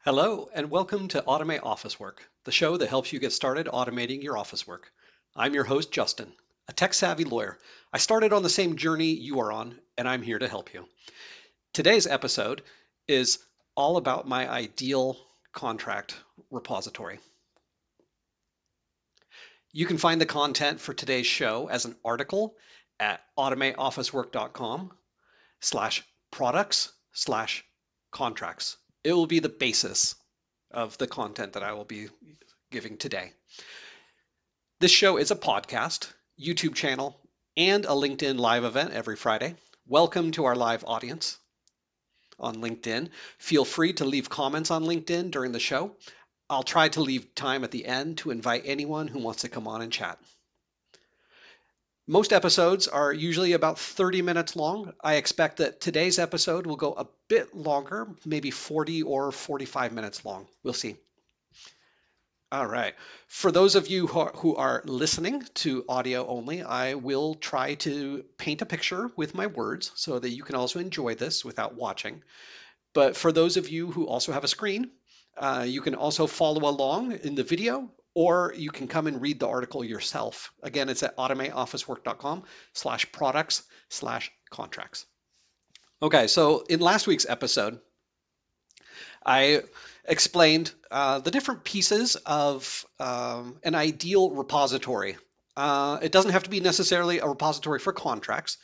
Hello, and welcome to Automate Office Work, the show that helps you get started automating your office work. I'm your host, Justin, a tech savvy lawyer. I started on the same journey you are on, and I'm here to help you. Today's episode is all about my ideal contract repository. You can find the content for today's show as an article at automateofficework.com/products/contracts. It will be the basis of the content that I will be giving today. This show is a podcast, YouTube channel, and a LinkedIn live event every Friday. Welcome to our live audience on LinkedIn. Feel free to leave comments on LinkedIn during the show. I'll try to leave time at the end to invite anyone who wants to come on and chat. Most episodes are usually about 30 minutes long. I expect that today's episode will go a bit longer, maybe 40 or 45 minutes long. We'll see. All right. For those of you who are listening to audio only, I will try to paint a picture with my words so that you can also enjoy this without watching. But for those of you who also have a screen, you can also follow along in the video, or you can come and read the article yourself. Again, it's at automateofficework.com/products/contracts. Okay, so in last week's episode, I explained the different pieces of an ideal repository. It doesn't have to be necessarily a repository for contracts,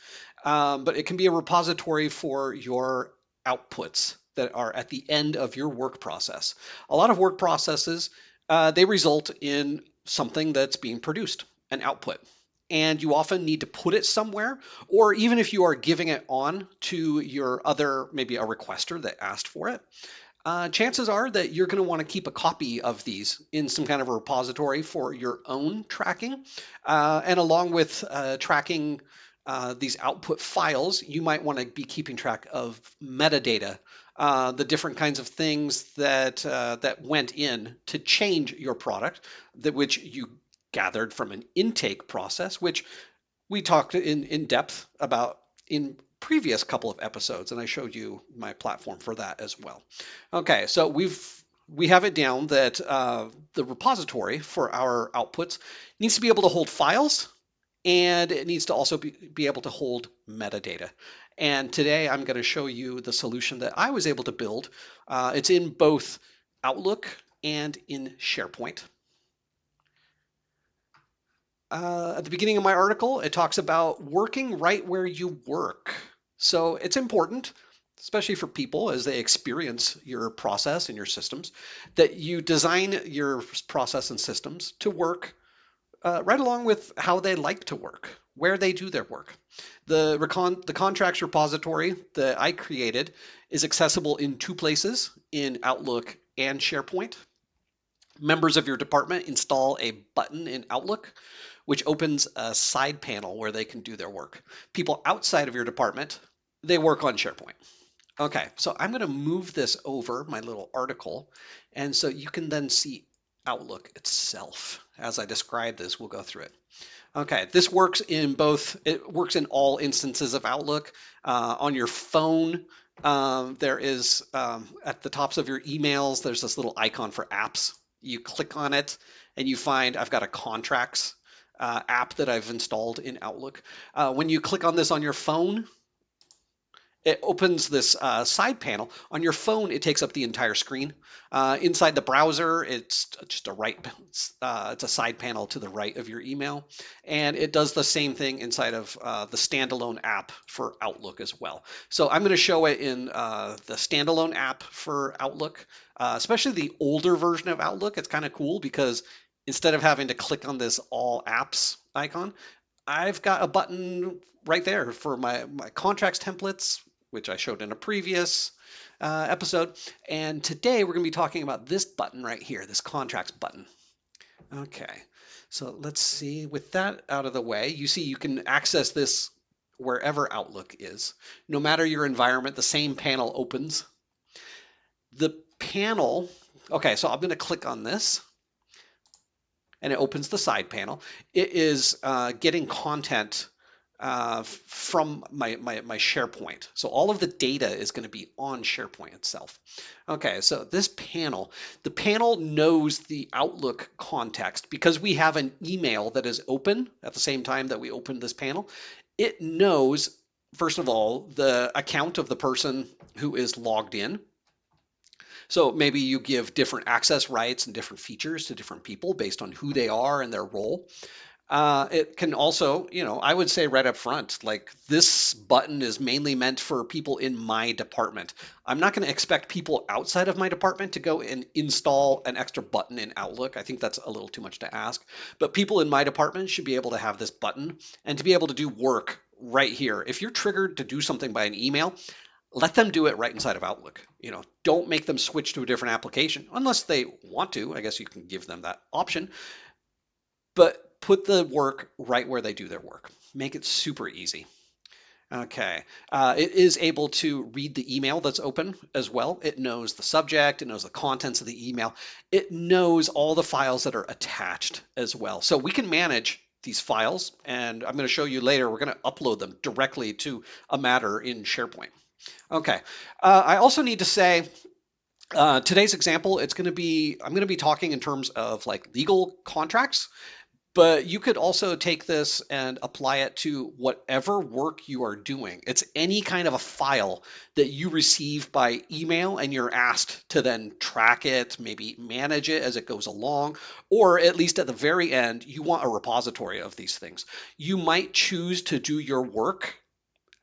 but it can be a repository for your outputs that are at the end of your work process. A lot of work processes, they result in something that's being produced, an output. And you often need to put it somewhere, or even if you are giving it on to your other, maybe a requester that asked for it, chances are that you're going to want to keep a copy of these in some kind of a repository for your own tracking. And along with tracking these output files, you might want to be keeping track of metadata, the different kinds of things that went in to change your product, which you gathered from an intake process, which we talked in depth about in previous couple of episodes, and I showed you my platform for that as well. Okay, so we have it down that the repository for our outputs needs to be able to hold files, and it needs to also be able to hold metadata. And today I'm going to show you the solution that I was able to build. It's in both Outlook and in SharePoint. At the beginning of my article, it talks about working right where you work. So it's important, especially for people as they experience your process and your systems, that you design your process and systems to work right along with how they like to work, where they do their work. The contracts repository that I created is accessible in two places, in Outlook and SharePoint. Members of your department install a button in Outlook, which opens a side panel where they can do their work. People outside of your department, they work on SharePoint. Okay, so I'm going to move this over, my little article, and so you can then see Outlook itself. As I describe this, we'll go through it. Okay, this works in it works in all instances of Outlook. On your phone, there is, at the tops of your emails, there's this little icon for apps. You click on it and you find I've got a contracts app that I've installed in Outlook. When you click on this on your phone, it opens this side panel. On your phone, it takes up the entire screen. Inside the browser, it's just it's a side panel to the right of your email. And it does the same thing inside of the standalone app for Outlook as well. So I'm going to show it in the standalone app for Outlook, especially the older version of Outlook. It's kind of cool because instead of having to click on this all apps icon, I've got a button right there for my contracts templates, which I showed in a previous episode. And today we're going to be talking about this button right here, this contracts button. Okay, so let's see. With that out of the way, you see you can access this wherever Outlook is. No matter your environment, the same panel opens. The panel, okay, so I'm going to click on this, and it opens the side panel. It is getting content from my SharePoint. So all of the data is going to be on SharePoint itself. Okay, so this panel, the panel knows the Outlook context because we have an email that is open at the same time that we open this panel. It knows, first of all, the account of the person who is logged in. So maybe you give different access rights and different features to different people based on who they are and their role. It can also, I would say right up front, like this button is mainly meant for people in my department. I'm not going to expect people outside of my department to go and install an extra button in Outlook. I think that's a little too much to ask. But people in my department should be able to have this button and to be able to do work right here. If you're triggered to do something by an email, let them do it right inside of Outlook. Don't make them switch to a different application unless they want to. I guess you can give them that option, but put the work right where they do their work. Make it super easy. Okay. It is able to read the email that's open as well. It knows the subject, it knows the contents of the email, it knows all the files that are attached as well. So we can manage these files, and I'm going to show you later, we're going to upload them directly to a matter in SharePoint. Okay. I also need to say, today's example, I'm going to be talking in terms of like legal contracts. But you could also take this and apply it to whatever work you are doing. It's any kind of a file that you receive by email and you're asked to then track it, maybe manage it as it goes along, or at least at the very end, you want a repository of these things. You might choose to do your work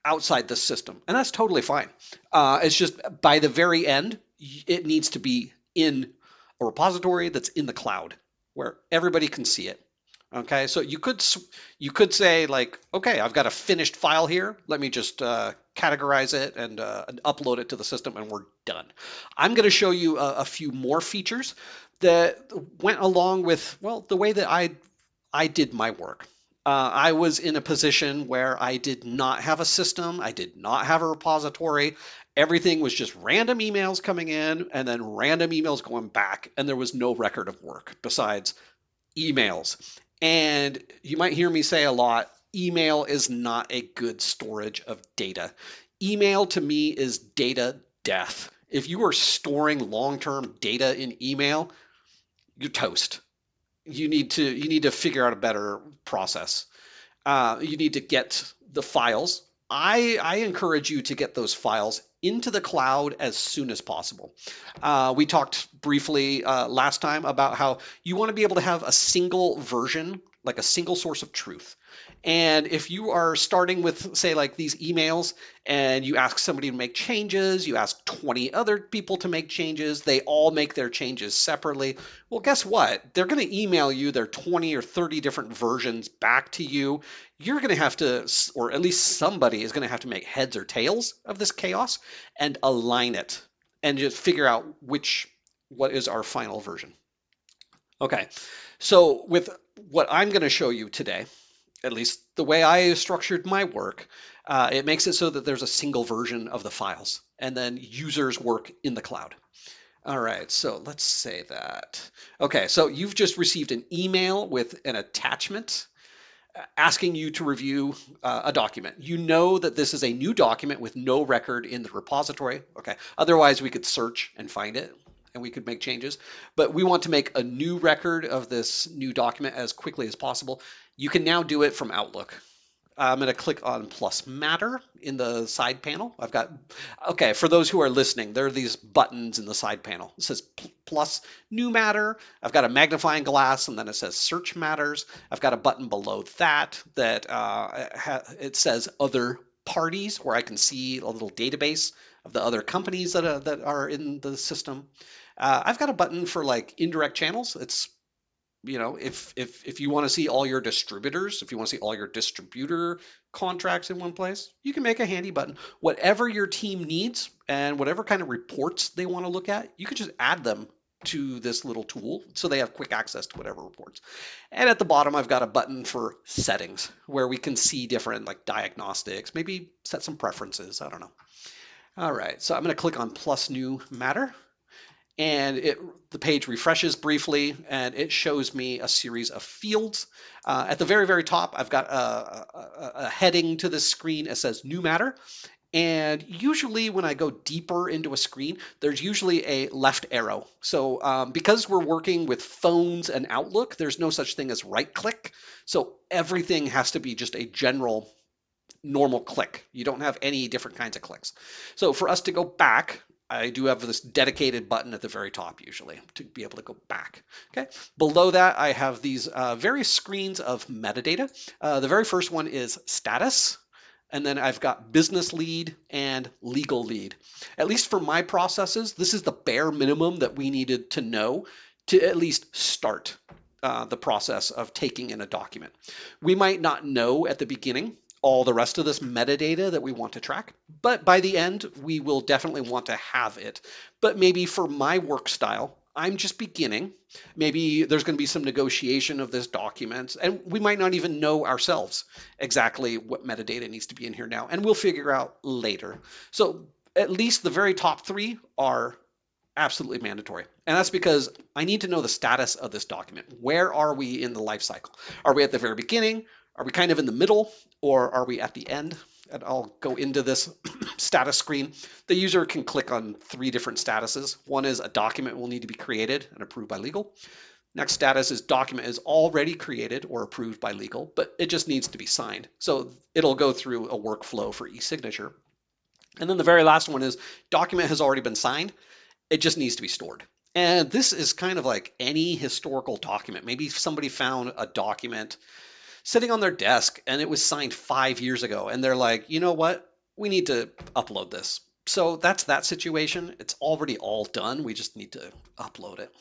outside the system, and that's totally fine. It's just by the very end, it needs to be in a repository that's in the cloud where everybody can see it. Okay, so you could say like, okay, I've got a finished file here. Let me just categorize it and upload it to the system, and we're done. I'm going to show you a few more features that went along with, well, the way that I did my work. I was in a position where I did not have a system. I did not have a repository. Everything was just random emails coming in and then random emails going back, and there was no record of work besides emails. And you might hear me say a lot, email is not a good storage of data. Email to me is data death. If you are storing long-term data in email, you're toast. You need to figure out a better process. You need to get the files. I encourage you to get those files into the cloud as soon as possible. We talked briefly last time about how you want to be able to have a single version, like a single source of truth. And if you are starting with, say, like these emails, and you ask somebody to make changes, you ask 20 other people to make changes, they all make their changes separately. Well, guess what? They're going to email you their 20 or 30 different versions back to you. You're going to have to, or at least somebody is going to have to make heads or tails of this chaos and align it and just figure out what is our final version. Okay, so with what I'm going to show you today, at least the way I structured my work, it makes it so that there's a single version of the files and then users work in the cloud. All right, so let's say that. Okay, so you've just received an email with an attachment asking you to review a document. You know that this is a new document with no record in the repository. Okay, otherwise we could search and find it and we could make changes, but we want to make a new record of this new document as quickly as possible. You can now do it from Outlook. I'm going to click on plus matter in the side panel. Okay, for those who are listening, there are these buttons in the side panel. It says plus new matter. I've got a magnifying glass, and then it says search matters. I've got a button below that it says other parties, where I can see a little database of the other companies that are in the system. I've got a button for like indirect channels. It's if you want to see all your distributors, if you want to see all your distributor contracts in one place, you can make a handy button. Whatever your team needs and whatever kind of reports they want to look at, you can just add them to this little tool so they have quick access to whatever reports. And at the bottom, I've got a button for settings where we can see different like diagnostics, maybe set some preferences. I don't know. All right, so I'm going to click on plus new matter. and the page refreshes briefly and it shows me a series of fields. At the very, very top, I've got a heading to the screen. It says new matter. And usually when I go deeper into a screen, there's usually a left arrow. So because we're working with phones and Outlook, there's no such thing as right click. So everything has to be just a general normal click. You don't have any different kinds of clicks. So for us to go back, I do have this dedicated button at the very top usually to be able to go back. Okay. Below that, I have these various screens of metadata. The very first one is status. And then I've got business lead and legal lead. At least for my processes, this is the bare minimum that we needed to know to at least start the process of taking in a document. We might not know at the beginning all the rest of this metadata that we want to track, but by the end, we will definitely want to have it. But maybe for my work style, I'm just beginning. Maybe there's going to be some negotiation of this document, and we might not even know ourselves exactly what metadata needs to be in here now, and we'll figure out later. So at least the very top three are absolutely mandatory. And that's because I need to know the status of this document. Where are we in the life cycle? Are we at the very beginning? Are we kind of in the middle? Or are we at the end? And I'll go into this status screen. The user can click on 3 different statuses. One is a document will need to be created and approved by legal. Next status is document is already created or approved by legal, but it just needs to be signed. So it'll go through a workflow for e-signature. And then the very last one is document has already been signed. It just needs to be stored. And this is kind of like any historical document. Maybe somebody found a document sitting on their desk and it was signed 5 years ago. And they're like, you know what? We need to upload this. So that's that situation. It's already all done. We just need to upload it.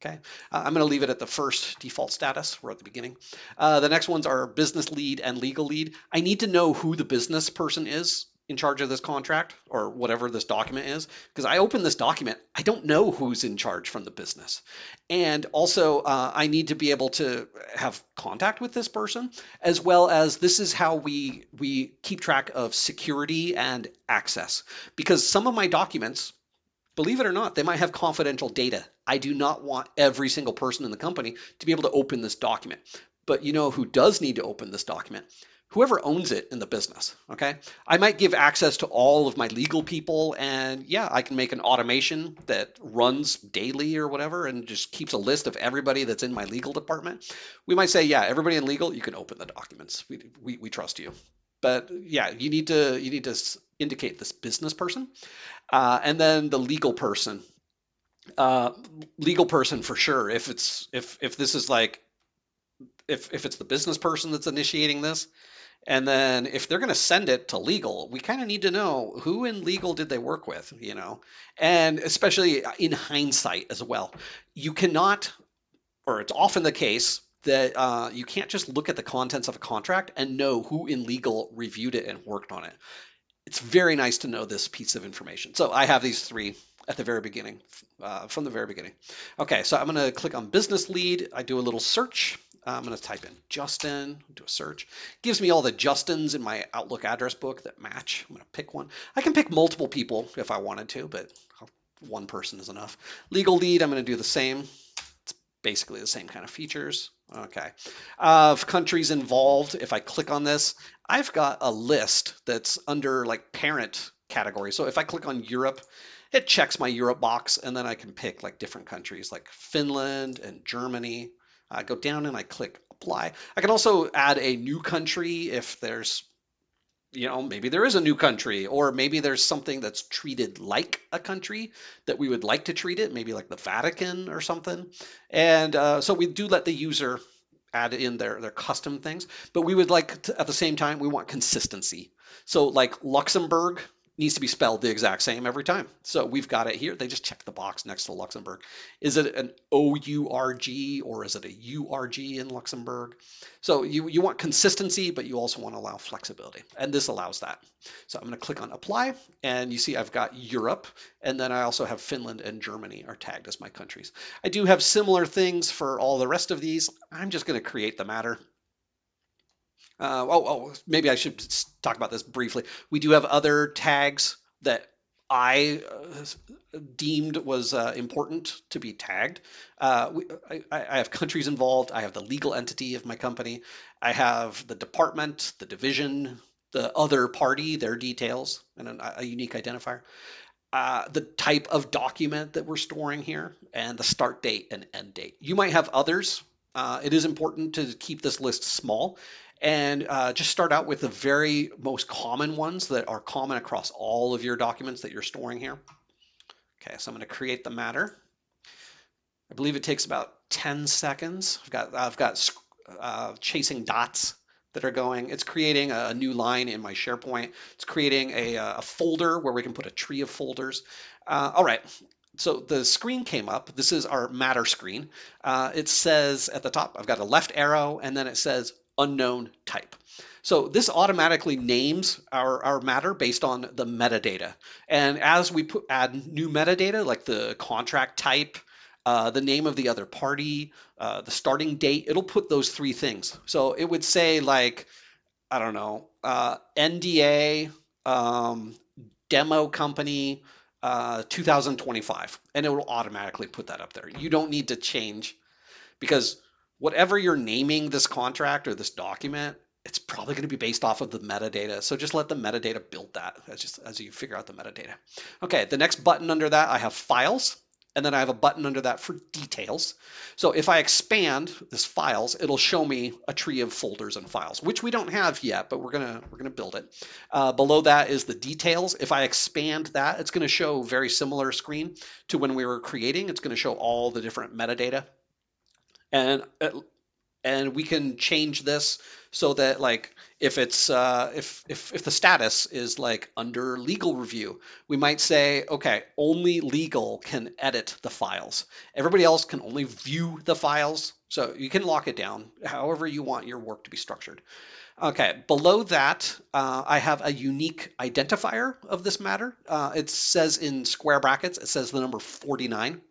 Okay, I'm going to leave it at the first default status. We're at the beginning. The next ones are business lead and legal lead. I need to know who the business person is in charge of this contract or whatever this document is, because I open this document, I don't know who's in charge from the business. And also I need to be able to have contact with this person, as well as this is how we keep track of security and access, because some of my documents, believe it or not, they might have confidential data. I do not want every single person in the company to be able to open this document. But you know who does need to open this document? Whoever owns it in the business. Okay. I might give access to all of my legal people, and yeah, I can make an automation that runs daily or whatever and just keeps a list of everybody that's in my legal department. We might say, yeah, everybody in legal, you can open the documents. We trust you. But yeah, you need to indicate this business person, and then the legal person. Uh, Legal person for sure. If this is like if it's the business person that's initiating this, and then if they're going to send it to legal, we kind of need to know who in legal did they work with, you know, and especially in hindsight as well. You cannot, or it's often the case that you can't just look at the contents of a contract and know who in legal reviewed it and worked on it. It's very nice to know this piece of information. So I have these 3 at the very beginning, from the very beginning. Okay, so I'm going to click on business lead. I do a little search. I'm going to type in Justin, do a search. Gives me all the Justins in my Outlook address book that match. I'm going to pick one. I can pick multiple people if I wanted to, but one person is enough. Legal lead, I'm going to do the same. It's basically the same kind of features. Okay. Of countries involved, if I click on this, I've got a list that's under like parent category. So if I click on Europe, it checks my Europe box, and then I can pick like different countries like Finland and Germany. I go down and I click apply. I can also add a new country if there's, you know, maybe there is a new country, or maybe there's something that's treated like a country that we would like to treat it, maybe like the Vatican or something. And so we do let the user add in their custom things, but we would like to, at the same time, we want consistency. So like Luxembourg needs to be spelled the exact same every time. So we've got it here. They just check the box next to Luxembourg. Is it an OURG or is it a URG in Luxembourg? So you want consistency, but you also want to allow flexibility. And this allows that. So I'm going to click on apply, and you see I've got Europe, and then I also have Finland and Germany are tagged as my countries. I do have similar things for all the rest of these. I'm just going to create the matter. Maybe I should talk about this briefly. We do have other tags that I deemed was important to be tagged. I have countries involved. I have the legal entity of my company. I have the department, the division, the other party, their details, and a unique identifier. The type of document that we're storing here, and the start date and end date. You might have others. It is important to keep this list small and just start out with the very most common ones that are common across all of your documents that you're storing here. Okay, so I'm going to create the matter. I believe it takes about 10 seconds. I've got chasing dots that are going. It's creating a new line in my SharePoint. It's creating a folder where we can put a tree of folders. All right. So the screen came up. This is our matter screen. It says at the top, I've got a left arrow, and then it says unknown type. So this automatically names our matter based on the metadata. And as we add new metadata, like the contract type, the name of the other party, the starting date, it'll put those three things. So it would say like, I don't know, NDA, demo company, 2025, and it will automatically put that up there. You don't need to change because whatever you're naming this contract or this document, it's probably going to be based off of the metadata. So just let the metadata build that as you figure out the metadata. Okay, the next button under that, I have files. And then I have a button under that for details. So if I expand this files, it'll show me a tree of folders and files, which we don't have yet, but we're gonna build it. Below that is the details. If I expand that, it's gonna show a very similar screen to when we were creating. It's gonna show all the different metadata. And we can change this so that like if it's if the status is like under legal review, we might say, okay, only legal can edit the files. Everybody else can only view the files. So you can lock it down however you want your work to be structured. Okay, below that, I have a unique identifier of this matter. It says in square brackets, it says the number 49.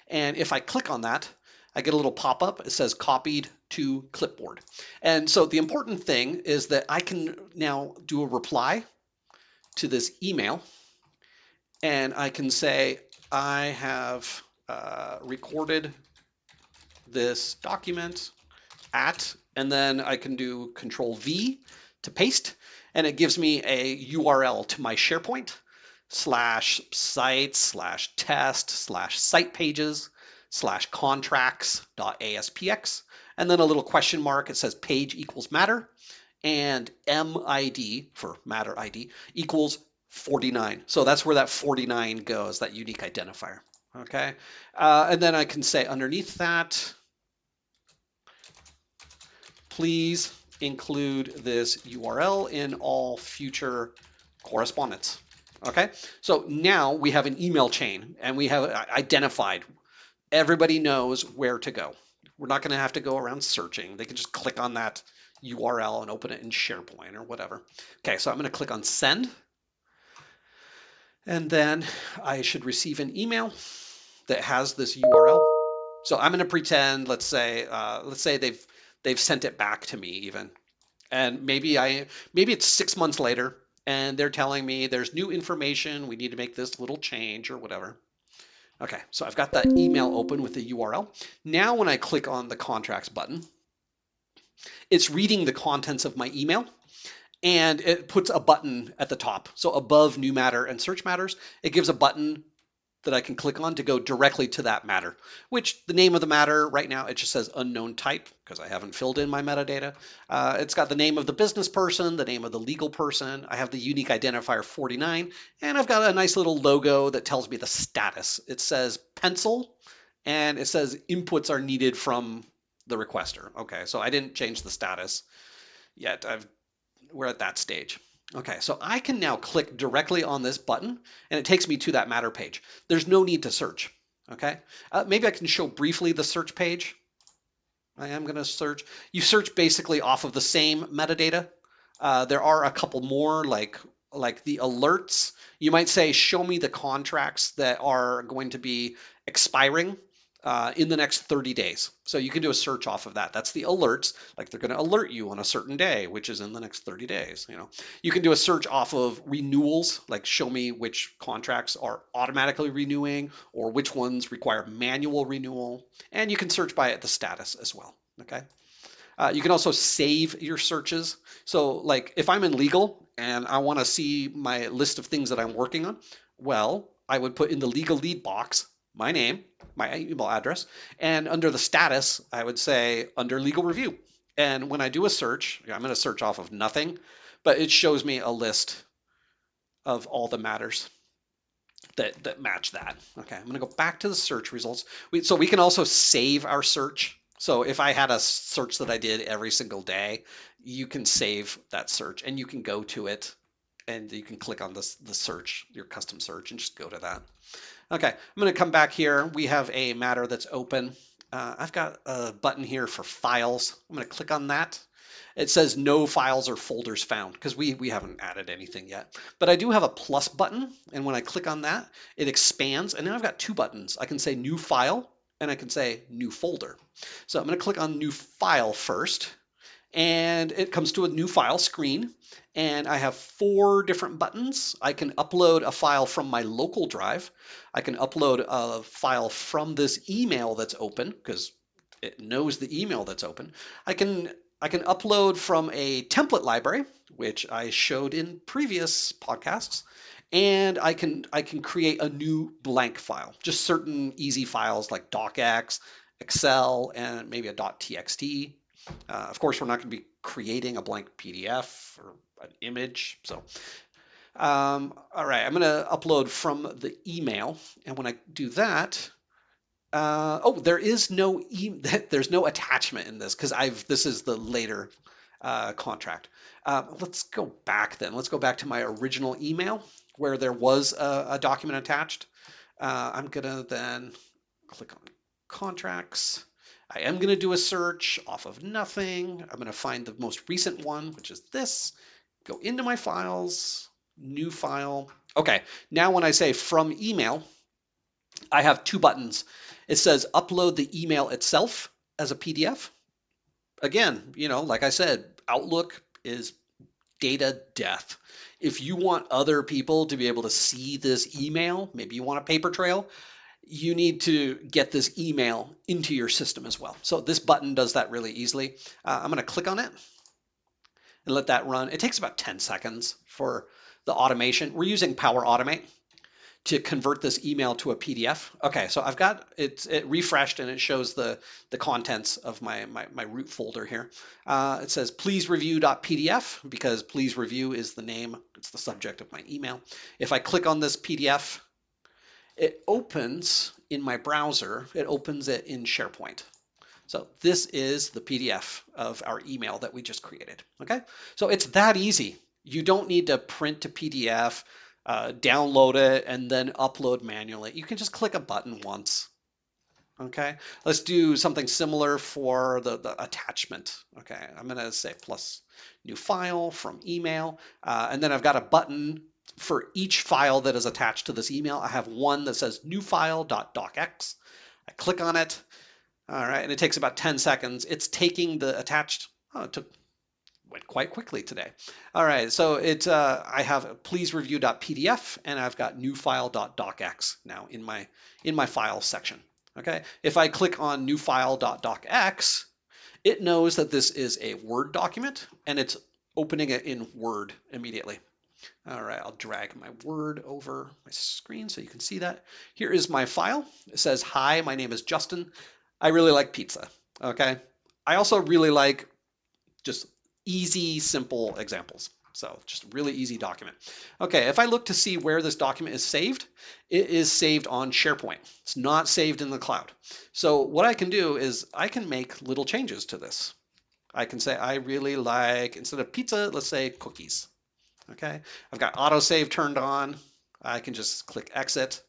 And if I click on that, I get a little pop-up. It says copied to clipboard. And so the important thing is that I can now do a reply to this email, and I can say, I have recorded this document at, and then I can do Control V to paste, and it gives me a URL to my SharePoint /sites/test/site pages /contracts.aspx, and then a little question mark. It says page equals matter, and MID for matter ID equals 49. So that's where that 49 goes, that unique identifier. Okay, and then I can say underneath that, please include this URL in all future correspondence. Okay, so now we have an email chain and we have identified. Everybody knows where to go. We're not going to have to go around searching. They can just click on that URL and open it in SharePoint or whatever. Okay, so I'm going to click on send. And then I should receive an email that has this URL. So I'm going to pretend, let's say they've sent it back to me even. And maybe it's 6 months later and they're telling me there's new information. We need to make this little change or whatever. Okay, so I've got that email open with the URL. Now when I click on the contracts button, it's reading the contents of my email and it puts a button at the top. So above new matter and search matters, it gives a button that I can click on to go directly to that matter, which the name of the matter right now, it just says unknown type because I haven't filled in my metadata. It's got the name of the business person, the name of the legal person. I have the unique identifier 49, and I've got a nice little logo that tells me the status. It says pencil, and it says inputs are needed from the requester. Okay, so I didn't change the status yet. We're at that stage. Okay, so I can now click directly on this button and it takes me to that matter page. There's no need to search. Okay, maybe I can show briefly the search page. I am going to search. You search basically off of the same metadata. There are a couple more like the alerts. You might say, show me the contracts that are going to be expiring in the next 30 days. So you can do a search off of that. That's the alerts. Like they're going to alert you on a certain day, which is in the next 30 days. You can do a search off of renewals, like show me which contracts are automatically renewing or which ones require manual renewal. And you can search by the status as well. Okay. You can also save your searches. So like if I'm in legal and I want to see my list of things that I'm working on, well, I would put in the legal lead box my name, my email address, and under the status, I would say under legal review. And when I do a search, I'm going to search off of nothing, but it shows me a list of all the matters that match that. Okay, I'm going to go back to the search results. So we can also save our search. So if I had a search that I did every single day, you can save that search and you can go to it and you can click on the search, your custom search, and just go to that. Okay, I'm going to come back here. We have a matter that's open. I've got a button here for files. I'm going to click on that. It says no files or folders found because we haven't added anything yet. But I do have a plus button, and when I click on that, it expands, and now I've got two buttons. I can say new file, and I can say new folder. So I'm going to click on new file first, and it comes to a new file screen, and I have 4 different buttons. I can upload a file from my local drive. I can upload a file from this email that's open because it knows the email that's open. I can upload from a template library, which I showed in previous podcasts, and I can create a new blank file, just certain easy files like docx, Excel, and maybe a .txt. Of course, we're not going to be creating a blank PDF or an image. So, all right, I'm going to upload from the email, and when I do that, there is no there's no attachment in this because this is the later contract. Let's go back then. Let's go back to my original email where there was a document attached. I'm gonna then click on contracts. I am gonna do a search off of nothing. I'm gonna find the most recent one, which is this. Go into my files, new file. Okay, now when I say from email, I have 2 buttons. It says upload the email itself as a PDF. Again, like I said, Outlook is data death. If you want other people to be able to see this email, maybe you want a paper trail, you need to get this email into your system as well. So this button does that really easily. I'm going to click on it and let that run. It takes about 10 seconds for the automation. We're using Power Automate to convert this email to a PDF. Okay, so I've got it refreshed and it shows the contents of my root folder here. It says please review.pdf because please review is the name, it's the subject of my email. If I click on this PDF, it opens in my browser, it opens it in SharePoint. So this is the PDF of our email that we just created, okay? So it's that easy. You don't need to print to PDF, download it, and then upload manually. You can just click a button once. Okay, let's do something similar for the attachment. Okay, I'm going to say plus new file from email, and then I've got a button for each file that is attached to this email. I have one that says new file.docx. I click on it. All right, and it takes about 10 seconds. It's taking the attached. It went quite quickly today. All right, so I have please review.pdf and I've got new file.docx now in my file section. Okay, if I click on new file.docx, it knows that this is a Word document and it's opening it in Word immediately. All right, I'll drag my Word over my screen so you can see that. Here is my file. It says, hi, my name is Justin. I really like pizza. Okay, I also really like just easy, simple examples. So just a really easy document. Okay, if I look to see where this document is saved, it is saved on SharePoint. It's not saved in the cloud. So what I can do is I can make little changes to this. I can say I really like, instead of pizza, let's say cookies. Okay, I've got autosave turned on. I can just click exit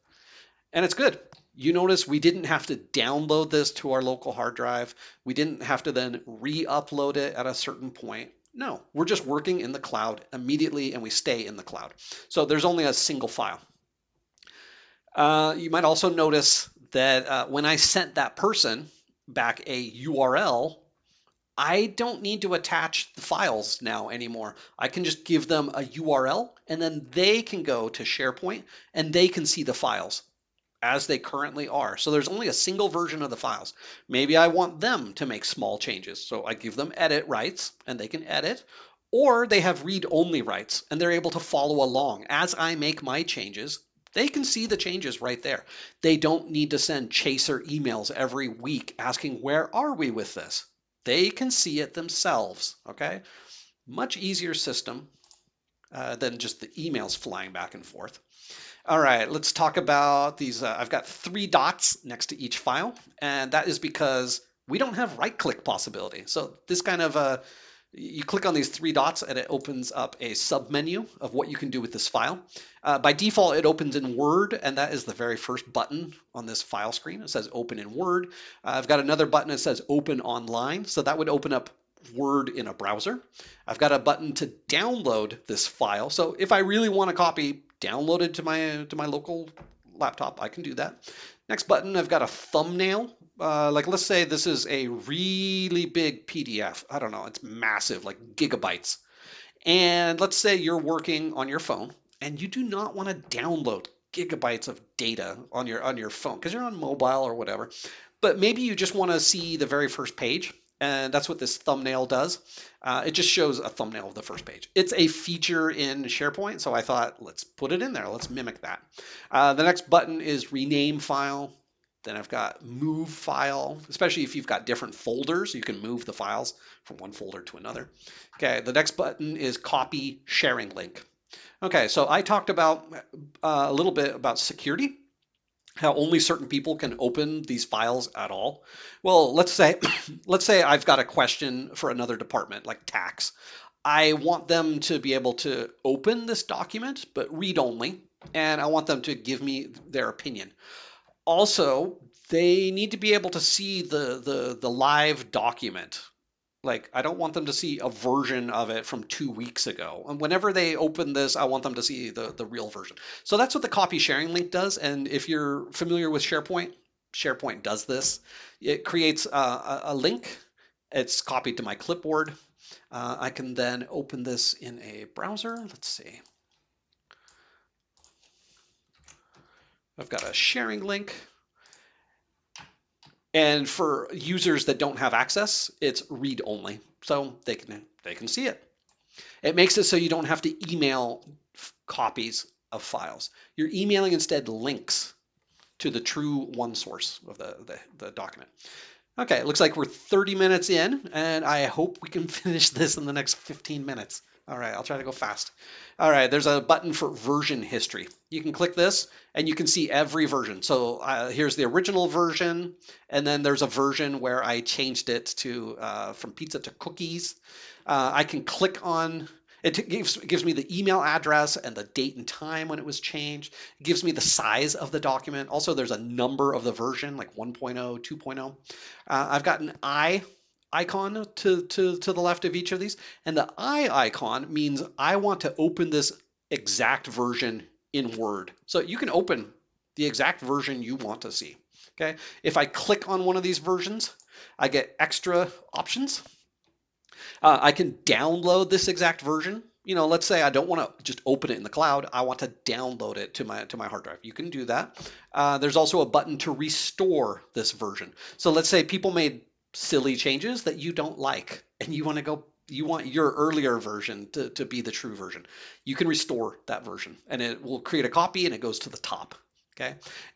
and it's good. You notice we didn't have to download this to our local hard drive. We didn't have to then re-upload it at a certain point. No, we're just working in the cloud immediately and we stay in the cloud. So there's only a single file. You might also notice that when I sent that person back a URL, I don't need to attach the files now anymore. I can just give them a URL and then they can go to SharePoint and they can see the files as they currently are. So there's only a single version of the files. Maybe I want them to make small changes. So I give them edit rights and they can edit, or they have read-only rights and they're able to follow along. As I make my changes, they can see the changes right there. They don't need to send chaser emails every week asking, where are we with this? They can see it themselves, okay? Much easier system than just the emails flying back and forth. All right, let's talk about these. I've got 3 dots next to each file, and that is because we don't have right-click possibility. So this kind of, you click on these 3 dots and it opens up a submenu of what you can do with this file. By default, it opens in Word, and that is the very first button on this file screen. It says open in Word. I've got another button that says open online, so that would open up Word in a browser. I've got a button to download this file. So if I really want to copy, download it to my local laptop, I can do that. Next button, I've got a thumbnail. Like let's say this is a really big PDF. I don't know, it's massive, like gigabytes. And let's say you're working on your phone and you do not want to download gigabytes of data on your phone because you're on mobile or whatever. But maybe you just want to see the very first page. And that's what this thumbnail does. It just shows a thumbnail of the first page. It's a feature in SharePoint, so I thought, let's put it in there. Let's mimic that. The next button is rename file. Then I've got move file, especially if you've got different folders, you can move the files from one folder to another. Okay, the next button is copy sharing link. Okay, so I talked about a little bit about security, how only certain people can open these files at all. Well, let's say let's say I've got a question for another department like tax. I want them to be able to open this document, but read only, and I want them to give me their opinion. Also, they need to be able to see the live document. Like, I don't want them to see a version of it from 2 weeks ago. And whenever they open this, I want them to see the real version. So that's what the copy sharing link does. And if you're familiar with SharePoint, SharePoint does this. It creates a link. It's copied to my clipboard. I can then open this in a browser. Let's see. I've got a sharing link. And for users that don't have access, it's read only, so they can see it. It makes it so you don't have to email copies of files. You're emailing instead links to the true one source of the document. Okay, it looks like we're 30 minutes in, and I hope we can finish this in the next 15 minutes. All right, I'll try to go fast. All right, there's a button for version history. You can click this and you can see every version. So here's the original version, and then there's a version where I changed it to from pizza to cookies. I can click on it. Gives me the email address and the date and time when it was changed. It gives me the size of the document. Also, there's a number of the version, like 1.0, 2.0. I've got an icon to the left of each of these, and the icon means I want to open this exact version in Word. So you can open the exact version you want to see. Okay, if I click on one of these versions, I get extra options. I can download this exact version. You know, let's say I don't want to just open it in the cloud. I want to download it to my hard drive. You can do that. There's also a button to restore this version. So let's say people made silly changes that you don't like, and you want your earlier version to be the true version. You can restore that version, and it will create a copy, and it goes to the top. Okay.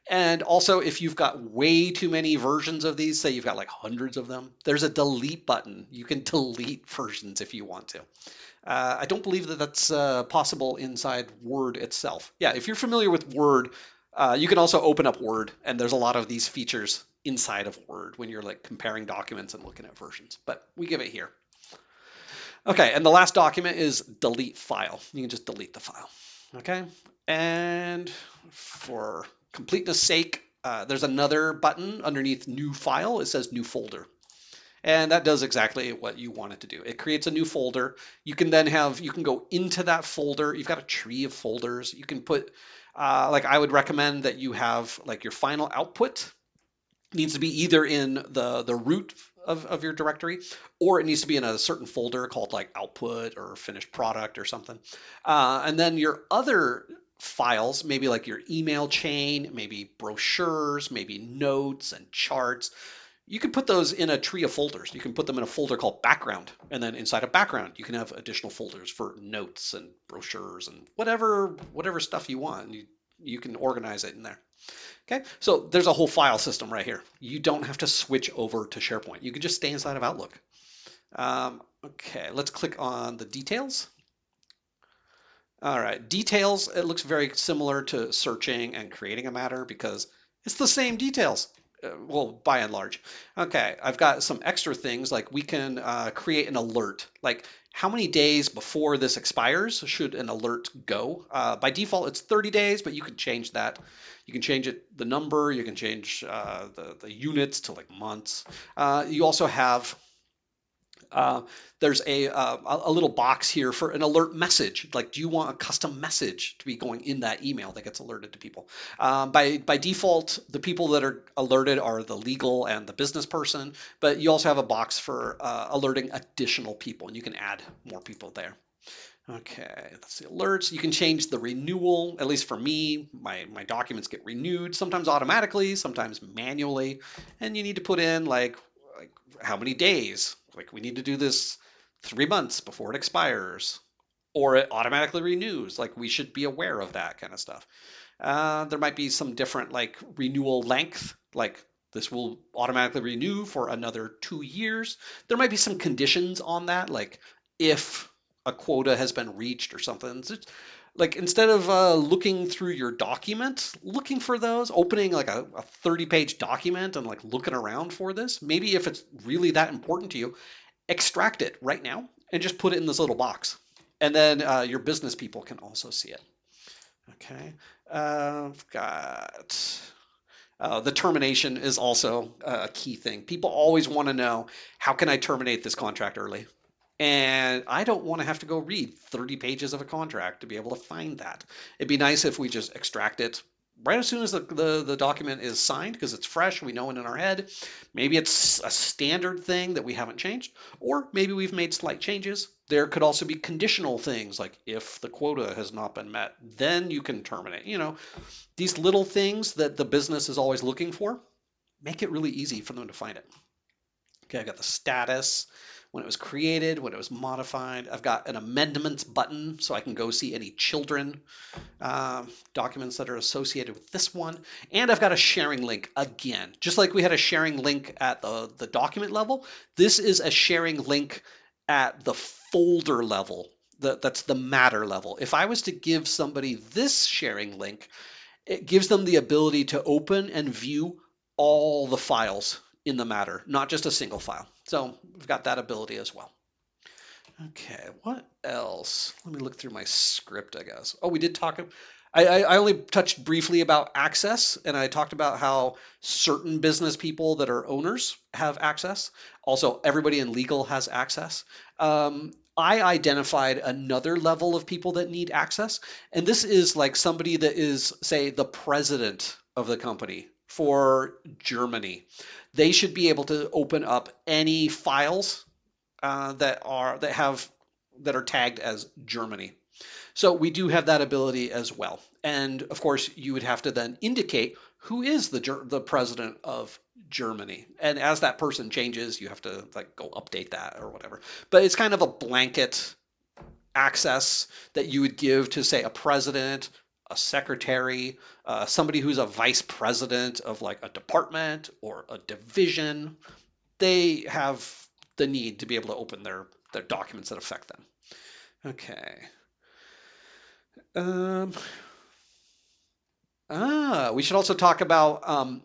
And also, if you've got way too many versions of these, say you've got like hundreds of them, there's a delete button. You can delete versions if you want to. I don't believe that that's possible inside Word itself. Yeah, if you're familiar with Word, you can also open up Word, and there's a lot of these features inside of Word when you're like comparing documents and looking at versions, but we give it here. Okay, and the last document is delete file. You can just delete the file. Okay, and for completeness sake, there's another button underneath new file. It says new folder. And that does exactly what you want it to do. It creates a new folder. You can then you can go into that folder. You've got a tree of folders. You can put, like I would recommend that you have like your final output needs to be either in the root of your directory, or it needs to be in a certain folder called like output or finished product or something. And then your other files, maybe like your email chain, maybe brochures, maybe notes and charts, you can put those in a tree of folders. You can put them in a folder called background. And then inside of background, you can have additional folders for notes and brochures and whatever stuff you want. You can organize it in there. Okay, so there's a whole file system right here. You don't have to switch over to SharePoint. You can just stay inside of Outlook. Okay, let's click on the details. All right, details, it looks very similar to searching and creating a matter because it's the same details. Well, by and large. Okay, I've got some extra things like we can create an alert. Like how many days before this expires should an alert go? By default, it's 30 days, but you can change that. You can change it, the number, you can change the units to like months. You also have there's a little box here for an alert message. Like, do you want a custom message to be going in that email that gets alerted to people? By default, the people that are alerted are the legal and the business person, but you also have a box for alerting additional people, and you can add more people there. Okay, let's see, alerts. You can change the renewal, at least for me, my documents get renewed, sometimes automatically, sometimes manually. And you need to put in like how many days. Like we need to do this 3 months before it expires. Or it automatically renews. Like we should be aware of that kind of stuff. There might be some different like renewal length, like this will automatically renew for another 2 years. There might be some conditions on that, like if a quota has been reached or something. It's like instead of looking through your document, looking for those, opening like a 30-page document and like looking around for this, maybe if it's really that important to you, extract it right now and just put it in this little box. And then your business people can also see it. Okay, I've got the termination is also a key thing. People always want to know, how can I terminate this contract early? And I don't want to have to go read 30 pages of a contract to be able to find that. It'd be nice if we just extract it right as soon as the document is signed because it's fresh, we know it in our head. Maybe it's a standard thing that we haven't changed, or maybe we've made slight changes. There could also be conditional things like if the quota has not been met, then you can terminate. These little things that the business is always looking for, make it really easy for them to find it. Okay, I got the status, when it was created, when it was modified. I've got an amendments button so I can go see any children documents that are associated with this one. And I've got a sharing link again. Just like we had a sharing link at the document level, this is a sharing link at the folder level. That's the matter level. If I was to give somebody this sharing link, it gives them the ability to open and view all the files in the matter, not just a single file. So we've got that ability as well. Okay, what else? Let me look through my script, I guess. Oh, we did talk. I only touched briefly about access, and I talked about how certain business people that are owners have access. Also, everybody in legal has access. I identified another level of people that need access, and this is like somebody that is, say, the president of the company for Germany. They should be able to open up any files that are tagged as Germany. So we do have that ability as well. And of course, you would have to then indicate who is the president of Germany. And as that person changes, you have to like go update that or whatever. But it's kind of a blanket access that you would give to, say, a president, a secretary, somebody who's a vice president of like a department or a division. They have the need to be able to open their documents that affect them. Okay. We should also talk about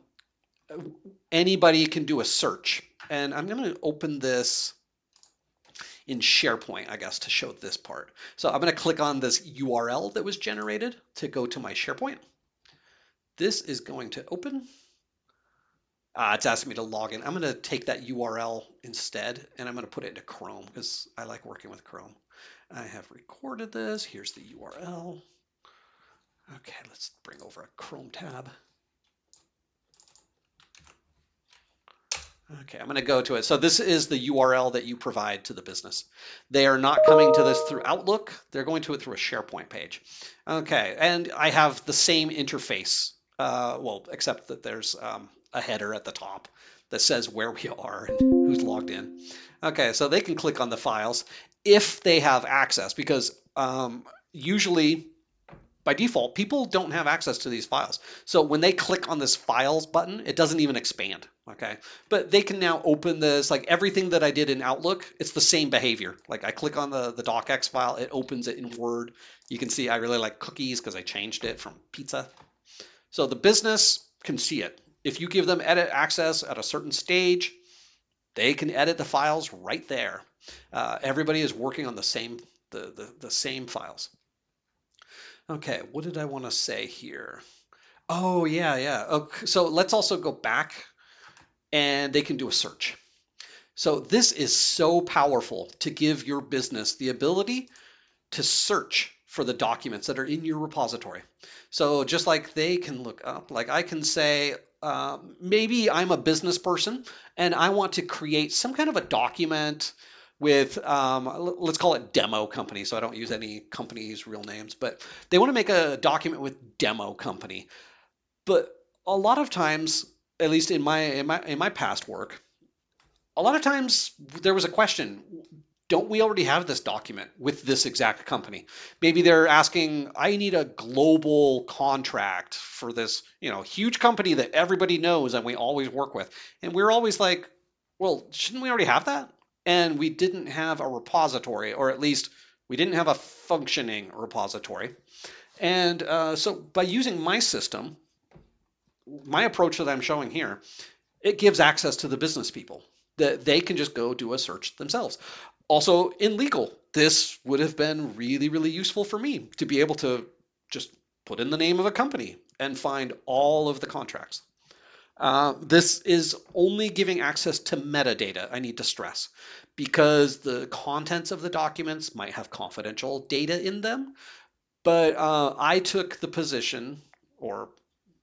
anybody can do a search. And I'm going to open this in SharePoint, I guess, to show this part. So I'm going to click on this URL that was generated to go to my SharePoint. This is going to open. It's asking me to log in. I'm going to take that URL instead, and I'm going to put it into Chrome because I like working with Chrome. I have recorded this. Here's the URL. Okay, let's bring over a Chrome tab. Okay, I'm going to go to it. So this is the URL that you provide to the business. They are not coming to this through Outlook. They're going to it through a SharePoint page. Okay, and I have the same interface, well, except that there's a header at the top that says where we are and who's logged in. Okay, so they can click on the files if they have access, because usually by default, people don't have access to these files. So when they click on this files button, it doesn't even expand. Okay. But they can now open this, like everything that I did in Outlook, it's the same behavior. Like I click on the docx file, it opens it in Word. You can see I really like cookies because I changed it from pizza. So the business can see it. If you give them edit access at a certain stage, they can edit the files right there. Everybody is working on the same files. Okay, what did I want to say here? Oh, yeah, yeah. Okay, so let's also go back and they can do a search. So this is so powerful to give your business the ability to search for the documents that are in your repository. So just like they can look up, like I can say, maybe I'm a business person and I want to create some kind of a document with, let's call it demo company. So I don't use any company's real names, but they want to make a document with demo company. But a lot of times, at least in my past work, a lot of times there was a question, don't we already have this document with this exact company? Maybe they're asking, I need a global contract for this, huge company that everybody knows and we always work with. And we're always like, well, shouldn't we already have that? And we didn't have a repository, or at least we didn't have a functioning repository. And so by using my system, my approach that I'm showing here, it gives access to the business people that they can just go do a search themselves. Also, in legal, this would have been really, really useful for me to be able to just put in the name of a company and find all of the contracts. This is only giving access to metadata, I need to stress, because the contents of the documents might have confidential data in them. But I took the position, or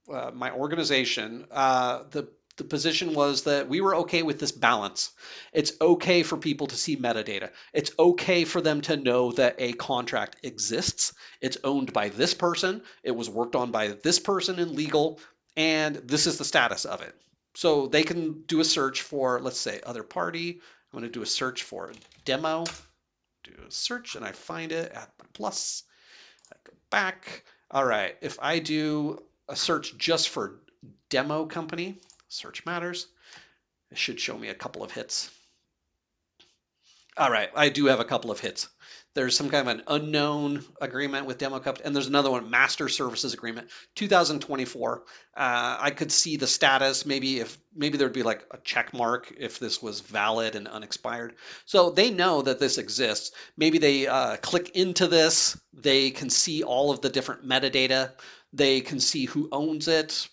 my organization, the position was that we were okay with this balance. It's okay for people to see metadata. It's okay for them to know that a contract exists. It's owned by this person. It was worked on by this person in legal, and this is the status of it. So they can do a search for, let's say, other party. I'm going to do a search for demo. Do a search, and I find it at my plus. I go back. All right. If I do a search just for demo company, search matters, it should show me a couple of hits. All right, I do have a couple of hits. There's some kind of an unknown agreement with demo company, and there's another one, master services agreement, 2024. I could see the status. Maybe there'd be like a check mark if this was valid and unexpired. So they know that this exists. Maybe they click into this. They can see all of the different metadata. They can see who owns it,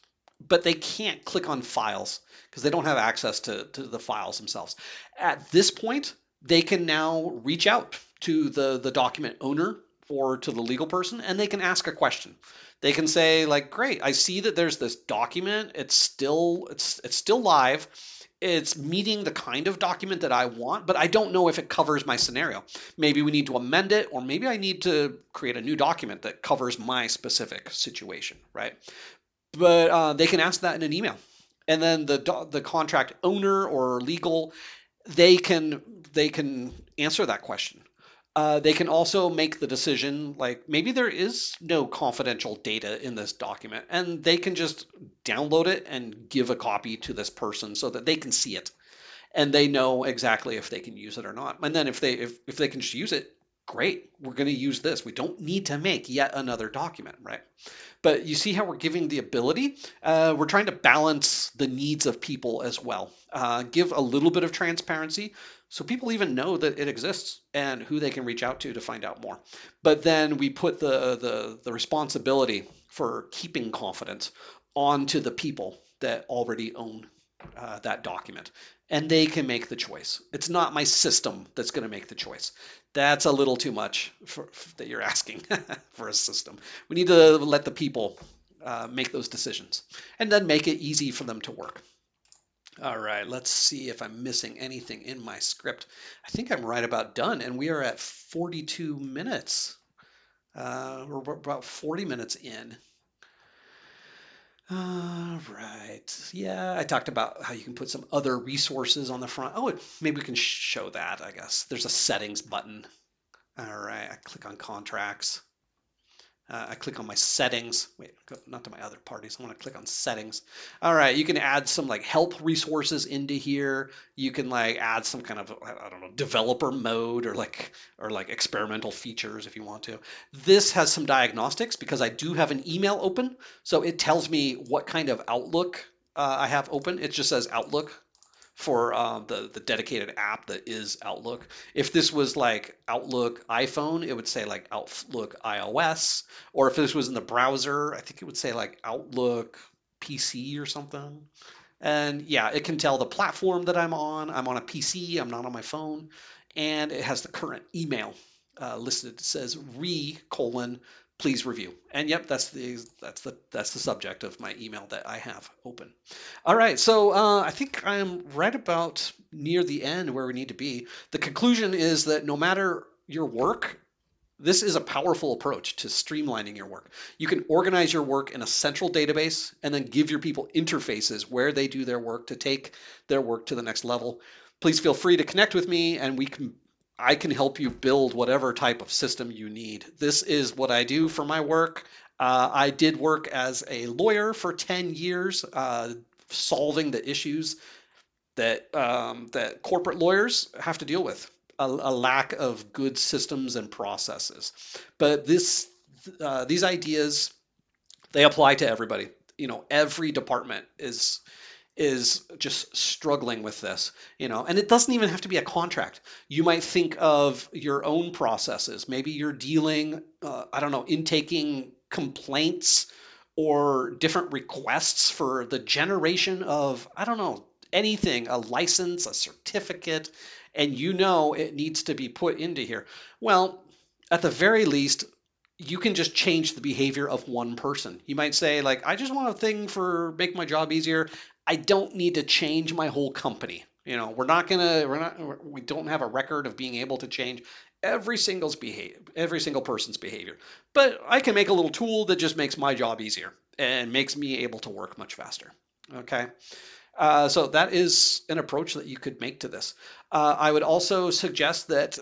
but they can't click on files because they don't have access to the files themselves. At this point, they can now reach out to the document owner or to the legal person, and they can ask a question. They can say, like, great, I see that there's this document. It's still live. It's meeting the kind of document that I want, but I don't know if it covers my scenario. Maybe we need to amend it, or maybe I need to create a new document that covers my specific situation, right? But they can ask that in an email, and then the contract owner or legal, they can answer that question. They can also make the decision, like maybe there is no confidential data in this document, and they can just download it and give a copy to this person so that they can see it and they know exactly if they can use it or not. And then if they can just use it, great, we're going to use this. We don't need to make yet another document, right? But you see how we're giving the ability? We're trying to balance the needs of people as well. Give a little bit of transparency so people even know that it exists and who they can reach out to find out more. But then we put the responsibility for keeping confidence onto the people that already own that document, and they can make the choice. It's not my system that's going to make the choice. That's a little too much that you're asking for a system. We need to let the people make those decisions and then make it easy for them to work. All right, let's see if I'm missing anything in my script. I think I'm right about done, and we are at 42 minutes. We're about 40 minutes in. All right. Yeah, I talked about how you can put some other resources on the front. Oh, maybe we can show that, I guess. There's a settings button. All right, I click on contracts. I click on my settings. Wait, not to my other parties. I want to click on settings. All right, you can add some like help resources into here. You can like add some kind of, I don't know, developer mode or like experimental features if you want to. This has some diagnostics because I do have an email open, so it tells me what kind of Outlook I have open. It just says Outlook for the dedicated app that is Outlook. If this was like Outlook iPhone, it would say like Outlook iOS, or if this was in the browser, I think it would say like Outlook PC or something. And yeah, it can tell the platform that I'm on. I'm on a PC, I'm not on my phone, and it has the current email listed. It says re colon please review. And yep, that's the subject of my email that I have open. All right, so I think I'm right about near the end where we need to be. The conclusion is that no matter your work, this is a powerful approach to streamlining your work. You can organize your work in a central database and then give your people interfaces where they do their work to take their work to the next level. Please feel free to connect with me and I can help you build whatever type of system you need. This is what I do for my work. I did work as a lawyer for 10 years, solving the issues that corporate lawyers have to deal with, a lack of good systems and processes. But these ideas, they apply to everybody. Every department is just struggling with this, and it doesn't even have to be a contract. You might think of your own processes. Maybe you're dealing, I don't know, intaking complaints or different requests for the generation of, I don't know, anything, a license, a certificate, and it needs to be put into here. Well, at the very least, you can just change the behavior of one person. You might say, like, I just want a thing for make my job easier. I don't need to change my whole company. We don't have a record of being able to change every single person's behavior. But I can make a little tool that just makes my job easier and makes me able to work much faster. Okay. So that is an approach that you could make to this. I would also suggest that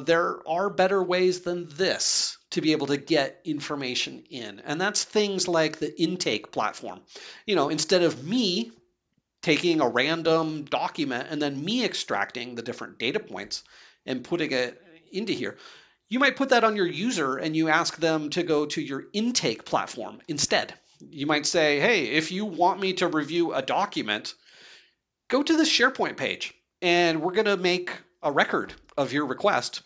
there are better ways than this to be able to get information in, and that's things like the intake platform. Instead of me taking a random document and then me extracting the different data points and putting it into here, you might put that on your user and you ask them to go to your intake platform instead. You might say, hey, if you want me to review a document, go to the SharePoint page and we're going to make a record of your request.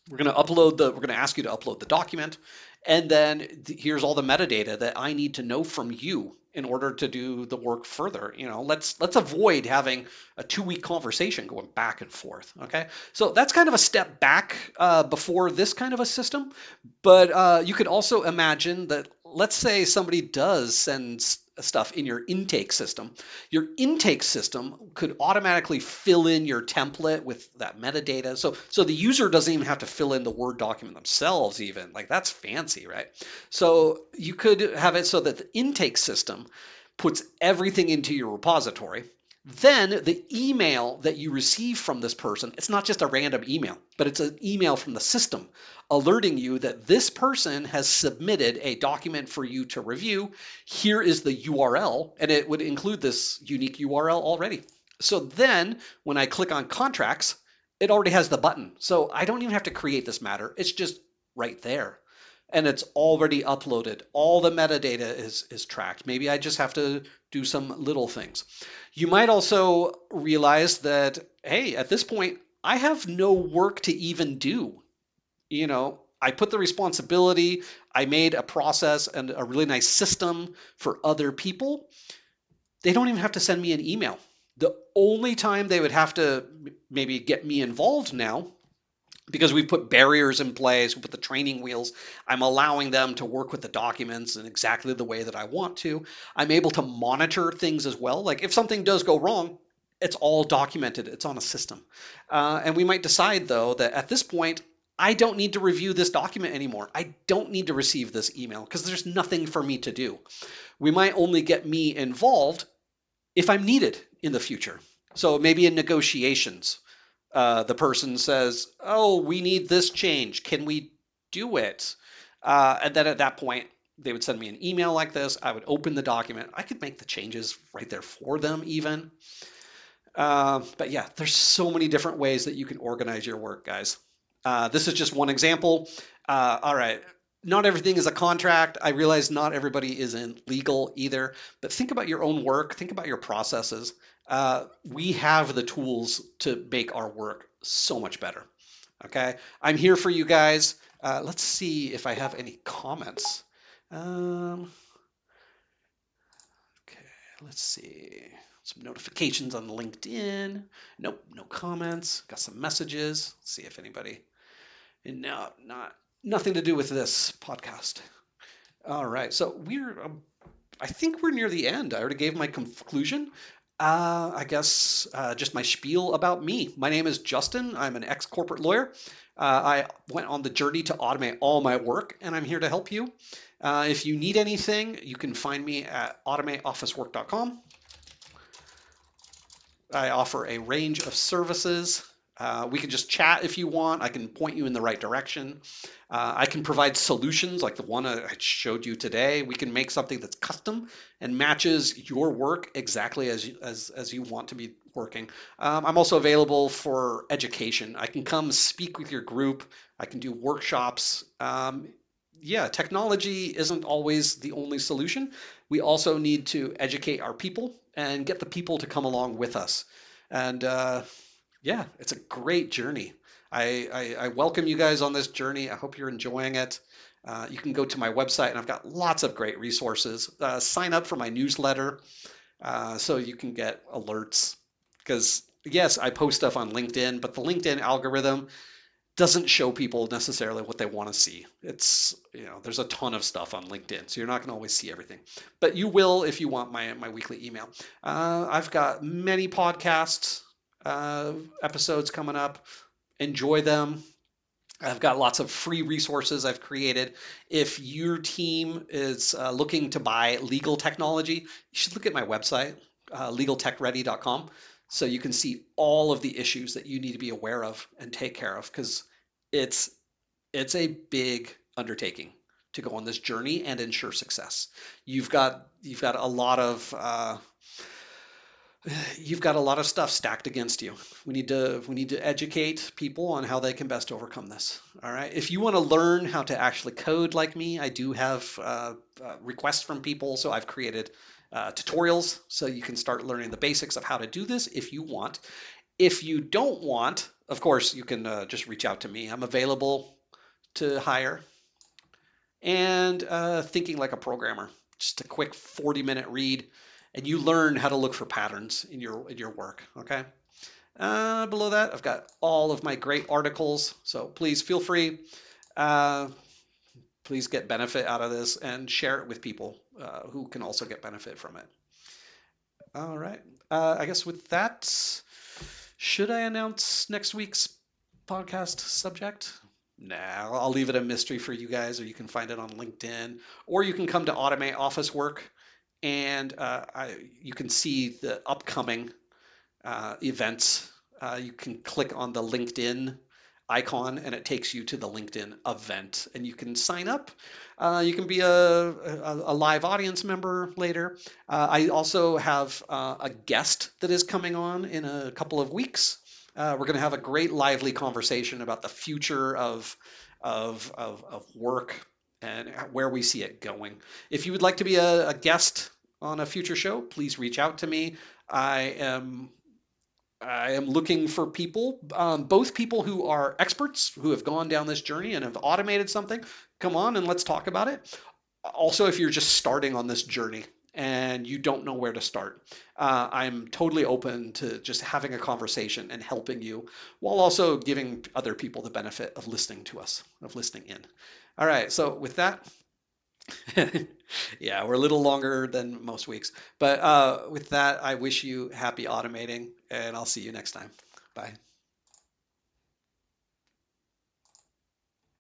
We're going to ask you to upload the document. And then here's all the metadata that I need to know from you in order to do the work further. Let's avoid having a 2-week conversation going back and forth. Okay, so that's kind of a step back before this kind of a system. But you could also imagine that, let's say somebody does send stuff in your intake system. Your intake system could automatically fill in your template with that metadata. So the user doesn't even have to fill in the Word document themselves even. Like, that's fancy, right? So you could have it so that the intake system puts everything into your repository. Then the email that you receive from this person, it's not just a random email, but it's an email from the system alerting you that this person has submitted a document for you to review. Here is the URL, and it would include this unique URL already. So then when I click on contracts, it already has the button. So I don't even have to create this matter. It's just right there. And it's already uploaded. All the metadata is tracked. Maybe I just have to do some little things. You might also realize that, hey, at this point, I have no work to even do. I put the responsibility, I made a process and a really nice system for other people. They don't even have to send me an email. The only time they would have to maybe get me involved now, because we put barriers in place, we put the training wheels, I'm allowing them to work with the documents in exactly the way that I want to. I'm able to monitor things as well. Like, if something does go wrong, It's all documented. It's on a system. And we might decide, though, that at this point, I don't need to review this document anymore. I don't need to receive this email because there's nothing for me to do. We might only get me involved if I'm needed in the future. So maybe in negotiations, the person says, "Oh, we need this change. Can we do it?" And then at that point, they would send me an email like this. I would open the document. I could make the changes right there for them, even. But yeah, there's so many different ways that you can organize your work, guys. This is just one example. All right. Not everything is a contract. I realize not everybody is in legal either, but think about your own work. Think about your processes. We have the tools to make our work so much better. Okay. I'm here for you guys. Let's see if I have any comments. Okay, let's see. Some notifications on LinkedIn. Nope, no comments. Got some messages. Let's see if anybody. No, nothing to do with this podcast. All right, so I think we're near the end. I already gave my conclusion. I guess just my spiel about me. My name is Justin. I'm an ex-corporate lawyer. I went on the journey to automate all my work, and I'm here to help you. If you need anything, you can find me at automateofficework.com. I offer a range of services. We can just chat if you want. I can point you in the right direction. I can provide solutions like the one I showed you today. We can make something that's custom and matches your work exactly as you want to be working. I'm also available for education. I can come speak with your group. I can do workshops. Yeah, technology isn't always the only solution. We also need to educate our people and get the people to come along with us. And yeah, it's a great journey. I welcome you guys on this journey. I hope you're enjoying it. You can go to my website, and I've got lots of great resources. Sign up for my newsletter so you can get alerts. Because, yes, I post stuff on LinkedIn, but the LinkedIn algorithm doesn't show people necessarily what they want to see. It's, there's a ton of stuff on LinkedIn, so you're not going to always see everything. But you will if you want my weekly email. I've got many podcasts episodes coming up. Enjoy them. I've got lots of free resources I've created. If your team is looking to buy legal technology, you should look at my website, legaltechready.com, so you can see all of the issues that you need to be aware of and take care of, because it's a big undertaking to go on this journey and ensure success. You've got a lot of stuff stacked against you. We need to educate people on how they can best overcome this. All right. If you want to learn how to actually code like me, I do have requests from people. So I've created tutorials so you can start learning the basics of how to do this if you want. If you don't want, of course, you can just reach out to me. I'm available to hire. And thinking like a programmer, just a quick 40-minute read, and you learn how to look for patterns in your work. Okay. Below that, I've got all of my great articles. So please feel free. Please get benefit out of this and share it with people who can also get benefit from it. All right. I guess with that, should I announce next week's podcast subject? Nah, I'll leave it a mystery for you guys, or you can find it on LinkedIn, or you can come to Automate Office Work, and you can see the upcoming events. You can click on the LinkedIn icon, and it takes you to the LinkedIn event, and you can sign up. You can be a live audience member later. I also have a guest that is coming on in a couple of weeks. We're going to have a great lively conversation about the future of work and where we see it going. If you would like to be a guest on a future show, please reach out to me. I am looking for people, both people who are experts, who have gone down this journey and have automated something. Come on and let's talk about it. Also, if you're just starting on this journey and you don't know where to start, I'm totally open to just having a conversation and helping you, while also giving other people the benefit of listening to us, of listening in. All right, so with that, yeah, we're a little longer than most weeks. But with that, I wish you happy automating, and I'll see you next time. Bye.